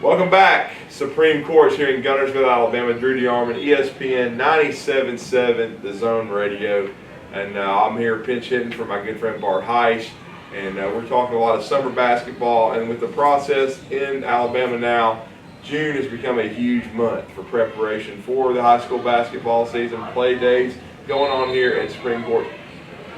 Welcome back. Supreme Court's here in Guntersville, Alabama. Drew DeArmond, ESPN 97.7, The Zone Radio. And I'm here pinch hitting for my good friend Bart Heisch. And we're talking a lot of summer basketball. And with the process in Alabama now, June has become a huge month for preparation for the high school basketball season. Play days going on here at Supreme Court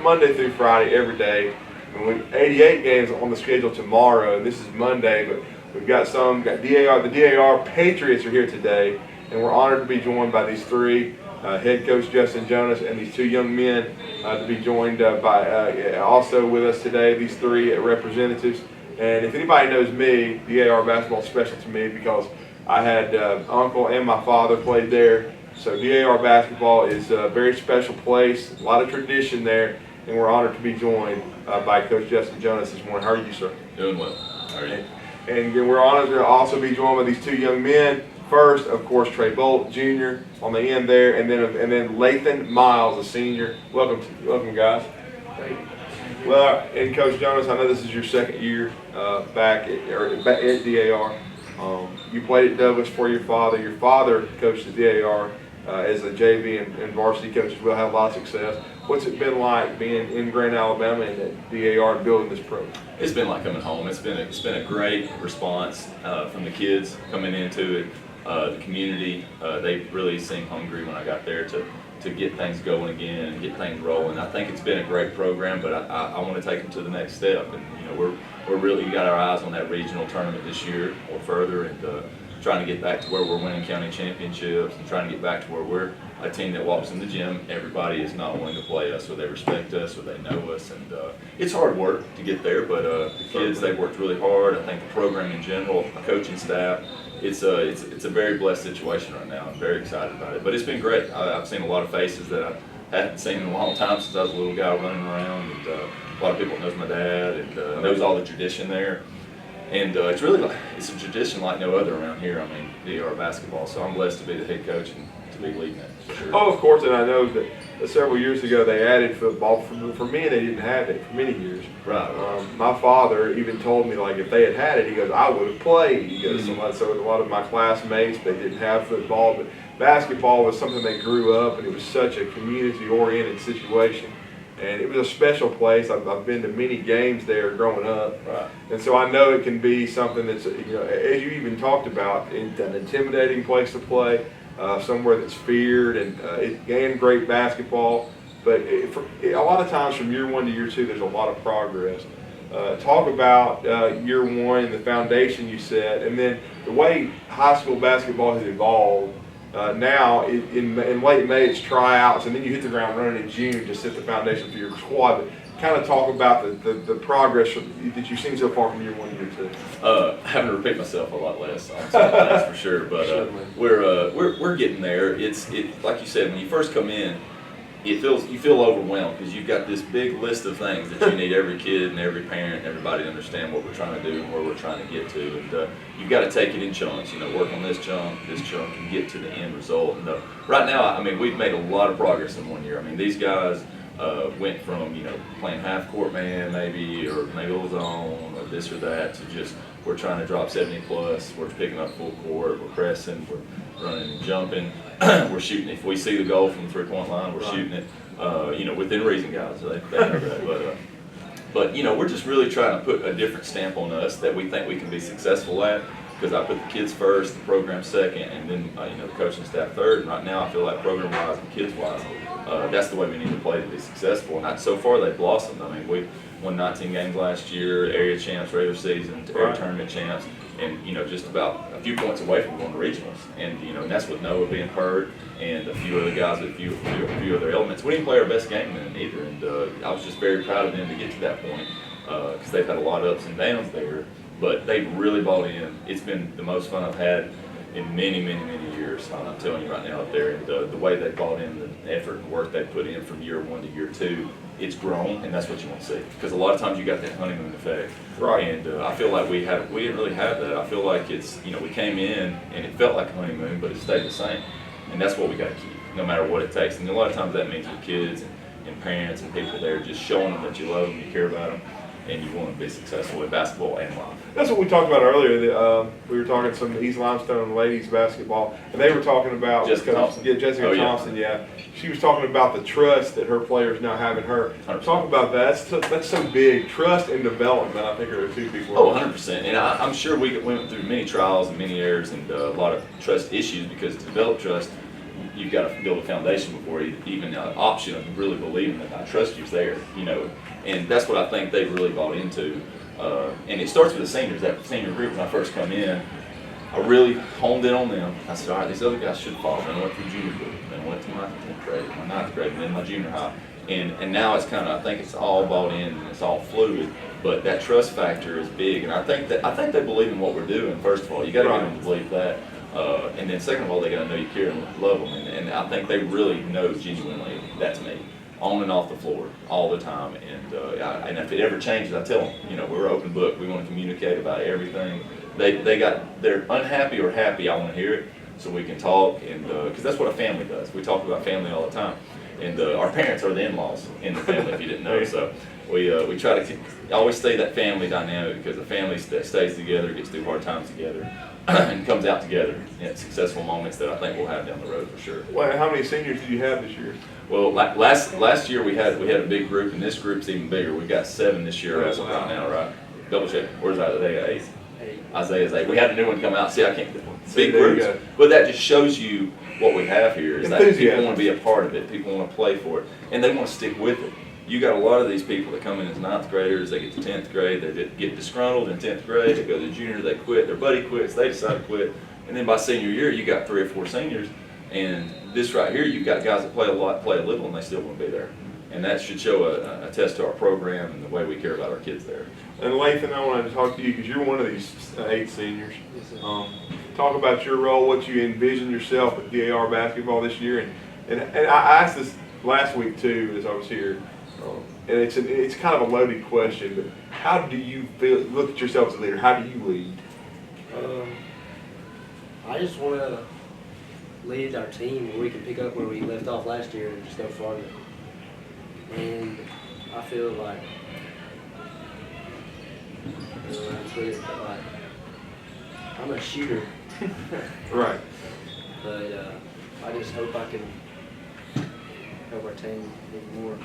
Monday through Friday every day. And we've 88 games on the schedule tomorrow. This is Monday, but we've got DAR. The DAR Patriots are here today, and we're honored to be joined by these three, head coach Justin Jonas and these two young men to be joined by also with us today, these three representatives. And if anybody knows me, DAR basketball is special to me because I had uncle and my father played there. So DAR basketball is a very special place, a lot of tradition there, and we're honored to be joined by Coach Justin Jonas this morning. How are you, sir? Doing well. How are you? And we're honored to also be joined by these two young men. First, of course, Trey Bolt, Jr. on the end there, and then Lathan Miles, a senior. Welcome, guys. Thank you. Well, and Coach Jonas, I know this is your second year back at DAR. You played at Douglas for your father. Your father coached at DAR as a JV and varsity coach as well. Had a lot of success. What's it been like being in Grant, Alabama, and at DAR and building this program? It's been like coming home. It's been a great response from the kids coming into it. The community, they really seemed hungry when I got there to get things going again and get things rolling. I think it's been a great program, but I want to take them to the next step. And we're really got our eyes on that regional tournament this year or further, and trying to get back to where we're winning county championships and trying to get back to where we're a team that walks in the gym. Everybody is not willing to play us, or they respect us, or they know us, and it's hard work to get there. But the kids, they've worked really hard. I think the program in general, the coaching staff, it's a very blessed situation right now. I'm very excited about it. But it's been great. I've seen a lot of faces that I hadn't seen in a long time since I was a little guy running around, and a lot of people knows my dad and knows all the tradition there. And it's really it's a tradition like no other around here. I mean, DAR basketball. So I'm blessed to be the head coach and to be leading it for sure. Oh, of course, and I know that several years ago they added football. For me, they didn't have it for many years. Right. My father even told me, like, if they had it, he goes, I would have played. He goes, so a lot of my classmates, they didn't have football, but basketball was something they grew up, and it was such a community-oriented situation. And it was a special place. I've been to many games there growing up. Right. And so I know it can be something that's, as you even talked about, an intimidating place to play, somewhere that's feared, and great basketball. But a lot of times from year one to year two, there's a lot of progress. Talk about year one and the foundation you set, and then the way high school basketball has evolved. Now, in late May, it's tryouts, and then you hit the ground running in June to set the foundation for your squad. But kind of talk about the progress that you've seen so far from year one to year two. Having to repeat myself a lot less, that's for sure. But we're getting there. It's like you said, when you first come in, you feel overwhelmed because you've got this big list of things that you need every kid and every parent and everybody to understand what we're trying to do and where we're trying to get to. And you've got to take it in chunks. Work on this chunk, and get to the end result. And right now, I mean, we've made a lot of progress in 1 year. I mean, these guys went from playing half court man maybe, or maybe a little zone or this or that, to just we're trying to drop 70 plus. We're picking up full court. We're pressing. We're running and jumping. We're shooting. If we see the goal from the 3-point line, we're shooting it. Within reason, guys. They know that. But we're just really trying to put a different stamp on us that we think we can be successful at. Because I put the kids first, the program second, and then the coaching staff third. And right now, I feel like program-wise and kids-wise, that's the way we need to play to be successful. And so far, they've blossomed. I mean, we won 19 games last year, area champs, regular season, area tournament champs, and just about a few points away from going to regionals. And and that's with Noah being hurt and a few other guys with a few other elements. We didn't play our best game then either, and I was just very proud of them to get to that point because they've had a lot of ups and downs there. But they've really bought in. It's been the most fun I've had in many, many, many years. I'm telling you right now up there, and the way they bought in, the effort and work they put in from year one to year two, it's grown, and that's what you want to see. Because a lot of times you got that honeymoon effect, right? And I feel like we didn't really have that. I feel like it's we came in and it felt like a honeymoon, but it stayed the same, and that's what we got to keep, no matter what it takes. And a lot of times that means with kids and parents and people there, just showing them that you love them, you care about them. and you want to be successful in basketball and life. That's what we talked about earlier. We were talking some East Limestone ladies basketball, and they were talking about Jessica Thompson. Yeah, Jessica Oh, yeah. Thompson. Yeah, she was talking about the trust that her players now have in her. 100%. Talk about that. That's so big. Trust and development. I think are the two people. Oh, 100%. And I'm sure we went through many trials and many errors and a lot of trust issues, because to develop trust, you've got to build a foundation before you even an option of really believing that I trust you's there, you know. And that's what I think they've really bought into. And it starts with the seniors. That senior group, when I first come in, I really honed in on them. I said, all right, these other guys should follow. Then I went through junior group, then I went to my 10th grade, my 9th grade, and then my junior high. And now it's kind of, I think it's all bought in and it's all fluid. But that trust factor is big, and I think they believe in what we're doing. First of all, you got to get them to believe that. And then second of all, they got to know you care and love them. And I think they really know genuinely that's me, on and off the floor, all the time. And if it ever changes, I tell them, you know, we're an open book. We want to communicate about everything. They're unhappy or happy. I want to hear it so we can talk, and because that's what a family does. We talk about family all the time. And our parents are the in-laws in the family, if you didn't know. So we try to always stay that family dynamic, because a family that stays together, gets through hard times together, and comes out together in successful moments that I think we'll have down the road for sure. Well, how many seniors did you have this year? Well, last year we had a big group, and this group's even bigger. We got 7 this year as of right now, right? Double check. Where's Isaiah? 8. Isaiah's 8. We had a new one come out. See, I can't. Big groups, but that just shows you what we have here is that people want to be a part of it. People want to play for it, and they want to stick with it. You got a lot of these people that come in as 9th graders. They get to 10th grade. They get disgruntled in 10th grade. They go to junior. They quit. Their buddy quits. They decide to quit, and then by senior year, you got 3 or 4 seniors. And this right here, you've got guys that play a lot, play a little, and they still want to be there. And that should show a test to our program and the way we care about our kids there. And Lathan, I wanted to talk to you because you're one of these 8 seniors. Talk about your role, what you envision yourself with DAR basketball this year. And I asked this last week too as I was here. And it's kind of a loaded question, but how do you look at yourself as a leader? How do you lead? I just want to lead our team where we can pick up where we left off last year and just go farther. And I feel like, I don't know how to put it, but like, I'm a shooter. Right. But I just hope I can help our team even more.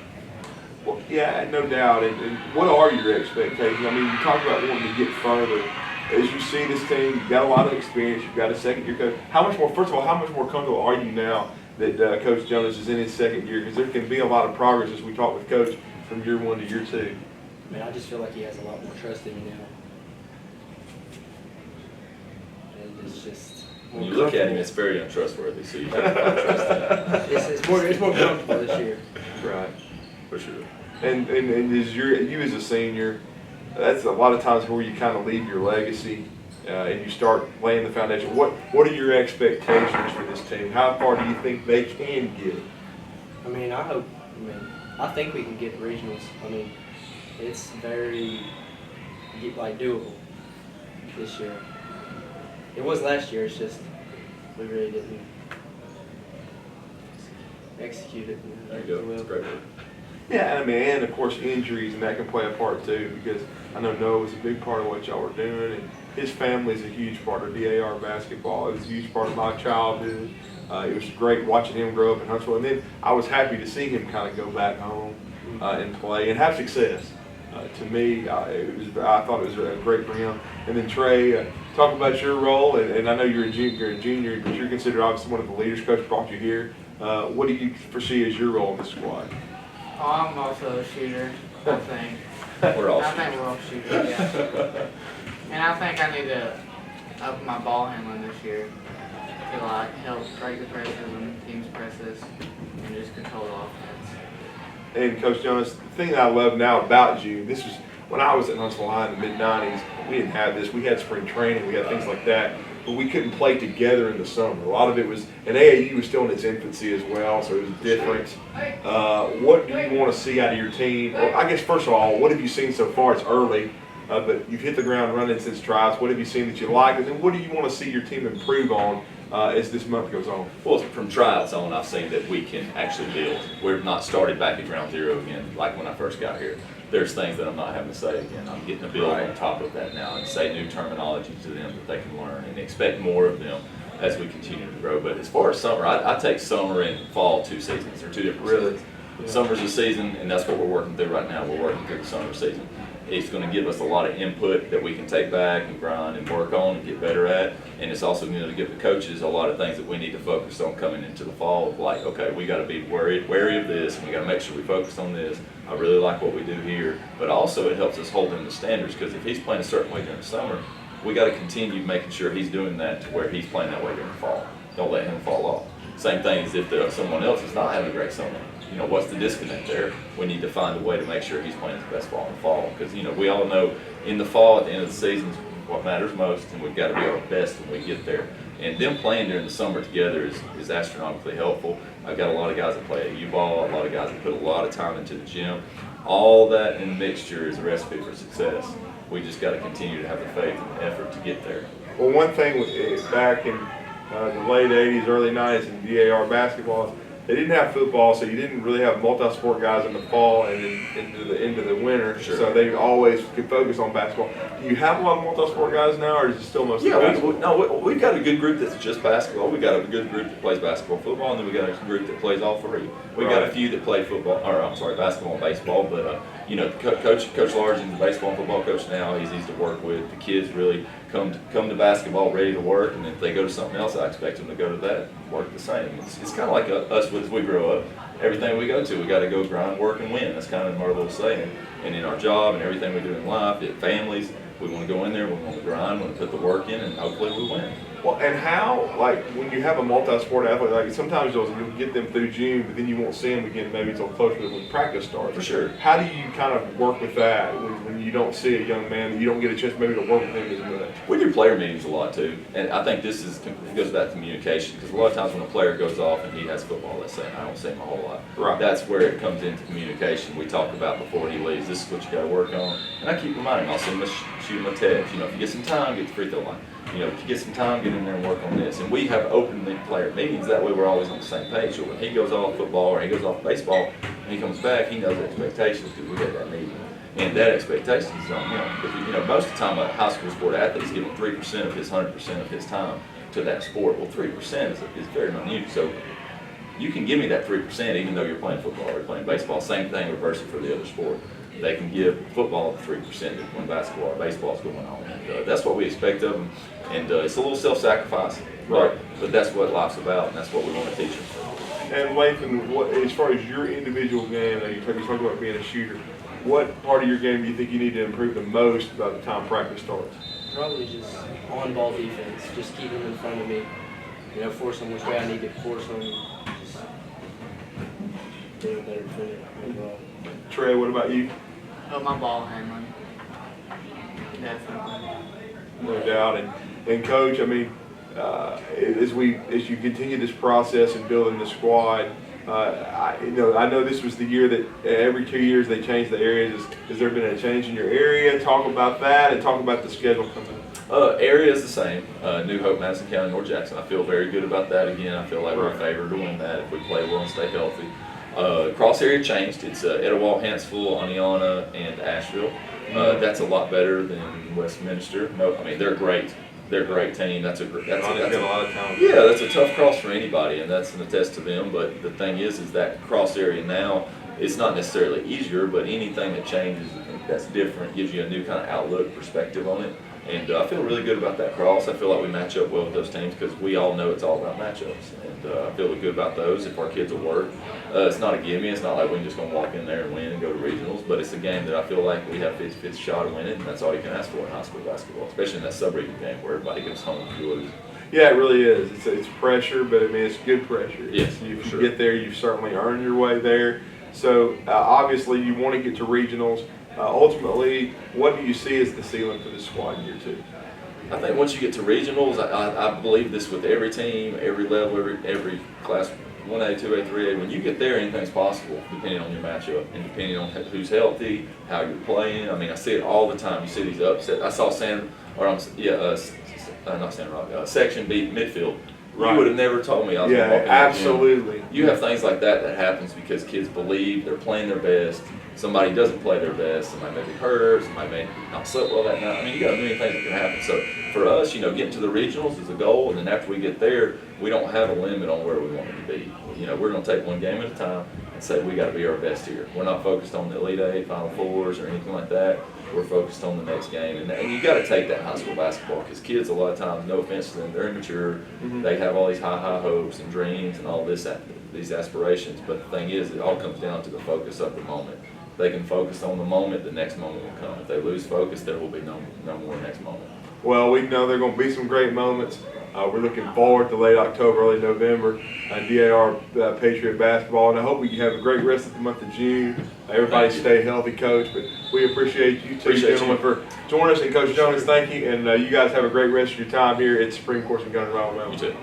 Well, yeah, no doubt. And what are your expectations? I mean, you talk about wanting to get further. As you see this team, you've got a lot of experience. You've got a second-year coach. First of all, how much more comfortable are you now that Coach Jonas is in his second year? Because there can be a lot of progress as we talk with Coach from year 1 to year 2. I mean, I just feel like he has a lot more trust in me now. And it's just When you look at him, it's very untrustworthy. So you have to trust him. It's more comfortable this year. Right. For sure. And as you as a senior, that's a lot of times where you kind of leave your legacy and you start laying the foundation. What are your expectations for this team? How far do you think they can get? I mean, I think we can get regionals. I mean, it's very doable this year. It was last year. It's just we really didn't execute it. There you go. That's great work. Yeah, I mean, and of course injuries, and that can play a part too, because I know Noah was a big part of what y'all were doing, and his family is a huge part of DAR basketball. It was a huge part of my childhood. It was great watching him grow up in Huntsville, and then I was happy to see him kind of go back home and play and have success. To me, I thought it was great for him. And then Trey, talk about your role, and I know you're a junior, but you're considered obviously one of the leaders. Coach brought you here. What do you foresee as your role in the squad? Oh, I'm also a shooter, I think. We're all I think we're all shooters, yeah. And I think I need to up my ball handling this year to like help break the presses when teams presses and just control the offense. And Coach Jonas, the thing that I love now about you, this was when I was at Huntsville High in the mid-90s, we didn't have this. We had spring training, we had things like that, but we couldn't play together in the summer. A lot of it was, and AAU was still in its infancy as well, so it was different. What do you want to see out of your team? Well, I guess, first of all, what have you seen so far? It's early, but you've hit the ground running since tryouts. What have you seen that you like? And then what do you want to see your team improve on as this month goes on? Well, from tryouts on, I've seen that we can actually build. We're not started back at ground zero again, like when I first got here. there's things that I'm not having to say again. I'm getting to build Right. on top of that now and say new terminology to them that they can learn and expect more of them as we continue to grow. But as far as summer, I take summer and fall 2 seasons. They're 2 different Really? seasons. Summer's a season, and that's what we're working through right now. We're working through the summer season. It's going to give us a lot of input that we can take back and grind and work on and get better at. And it's also going to give the coaches a lot of things that we need to focus on coming into the fall. Like, okay, we got to be wary of this, and we got to make sure we focus on this. I really like what we do here. But also it helps us hold him to standards, because if he's playing a certain way during the summer, we got to continue making sure he's doing that to where he's playing that way during the fall. Don't let him fall off. Same thing as if someone else is not having a great summer. You know, what's the disconnect there? We need to find a way to make sure he's playing his best ball in the fall. Because, you know, we all know in the fall, at the end of the season, is what matters most, and we've got to be our best when we get there. And them playing during the summer together is astronomically helpful. I've got a lot of guys that play at U-ball, a lot of guys that put a lot of time into the gym. All that in mixture is a recipe for success. We just got to continue to have the faith and effort to get there. Well, one thing back in the late 80s, early 90s in DAR basketball, they didn't have football, so you didn't really have multi-sport guys in the fall and then into the winter. Sure. So they always could focus on basketball. Do you have a lot of multi-sport guys now, or is it still mostly Yeah, basketball? we've got a good group that's just basketball. We've got a good group that plays basketball, football, and then we got a group that plays all three. We've got a few that play basketball and baseball. But you know, Coach Largen's the baseball and football coach now. He's easy to work with. The kids really come to basketball ready to work, and if they go to something else, I expect them to go to that and work the same. It's kind of like us as we grow up. Everything we go to, we got to go grind, work, and win. That's kind of our little saying. And in our job and everything we do in life, in families, we want to go in there, we want to grind, we want to put the work in, and hopefully we win. Well, and how, like, when you have a multi-sport athlete, like sometimes you'll get them through June, but then you won't see them again maybe until closer to when practice starts. For sure. How do you kind of work with that when you don't see a young man, you don't get a chance maybe to work with him as much? We do player meetings a lot too, and I think it goes back to communication, because a lot of times when a player goes off and he has football, let's say, I don't see him a whole lot. Right. That's where it comes into communication. We talk about before he leaves, this is what you got to work on, and I keep reminding him. I'll send him shoot him a text. You know, if you get some time, get the free throw line. You know, if you get some time, get in there and work on this. And we have openly player meetings. That way we're always on the same page. So when he goes off football or he goes off baseball and he comes back, he knows the expectations because we had that meeting. And that expectation is on him. Because, you know, most of the time a high school sport athlete is giving 3% of his 100% of his time to that sport. Well, 3% is very unusual. So you can give me that 3% even though you're playing football or playing baseball. Same thing reverse it for the other sport. They can give football the 3% when basketball or baseball is going on. And that's what we expect of them. And it's a little self-sacrifice, Right. but that's what life's about, and that's what we want to teach them. And Lathan, as far as your individual game, you talked about being a shooter, what part of your game do you think you need to improve the most by the time practice starts? Probably just on-ball defense. Just keep them in front of me. You know, force them which way I need to force them. Just being a better defender overall. Trey, what about you? Help my ball handling. Definitely. No doubt. And Coach, I mean, as you continue this process and building the squad, I know this was the year that every 2 years they change the areas. Has there been a change in your area? Talk about that and talk about the schedule coming up. Area is the same. New Hope, Madison County, North Jackson. I feel very good about that again. I feel like we're favored to win that if we play well and stay healthy. Cross area changed. It's Etowah, Hanceville, Oneonta, and Asheville. That's a lot better than Westminster. No, I mean they're great. They're a great team. That's a Got a lot of talent. yeah. That's a tough cross for anybody, and that's an attest to them. But the thing is that cross area now, it's not necessarily easier, but anything that changes that's different gives you a new kind of outlook, perspective on it. And I feel really good about that cross. I feel like we match up well with those teams because we all know it's all about matchups. And I feel good about those if our kids will work. It's not a gimme. It's not like we're just going to walk in there and win and go to regionals. But it's a game that I feel like we have 50-50 shot of winning, and that's all you can ask for in high school basketball, especially in that sub-region game where everybody goes home if you lose. Yeah, it really is. It's pressure, but I mean it's good pressure. Yes, If you sure. get there, you've certainly earned your way there. So obviously you want to get to regionals. Ultimately, what do you see as the ceiling for this squad in year 2? I think once you get to regionals, I believe this with every team, every level, every class, 1A, 2A, 3A. When you get there, anything's possible depending on your matchup and depending on who's healthy, how you're playing. I mean, I see it all the time. You see these upsets. I saw Section beat midfield Right. You would have never told me I was Yeah, going to walk in that gym. absolutely. You have things like that happens because kids believe they're playing their best. Somebody doesn't play their best. Somebody may be hurt. Somebody may not sleep well that night. I mean, you got a million things that can happen. So for us, you know, getting to the regionals is a goal, and then after we get there, we don't have a limit on where we want it to be. You know, we're going to take one game at a time and say we got to be our best here. We're not focused on the Elite Eight, Final Fours, or anything like that. We're focused on the next game, and you got to take that in high school basketball because kids a lot of times, no offense to them, they're immature. They have all these high hopes and dreams and all these aspirations. But the thing is, it all comes down to the focus of the moment. They can focus on the moment, the next moment will come. If they lose focus, there will be no more next moment. Well, we know there are going to be some great moments. We're looking forward to late October, early November, DAR Patriot basketball, and I hope we have a great rest of the month of June. Everybody stay healthy, Coach. But we appreciate you two gentlemen for joining us, and Coach Jonas, thank you. And you guys have a great rest of your time here at Supreme Course in Gunners, Alabama. You too.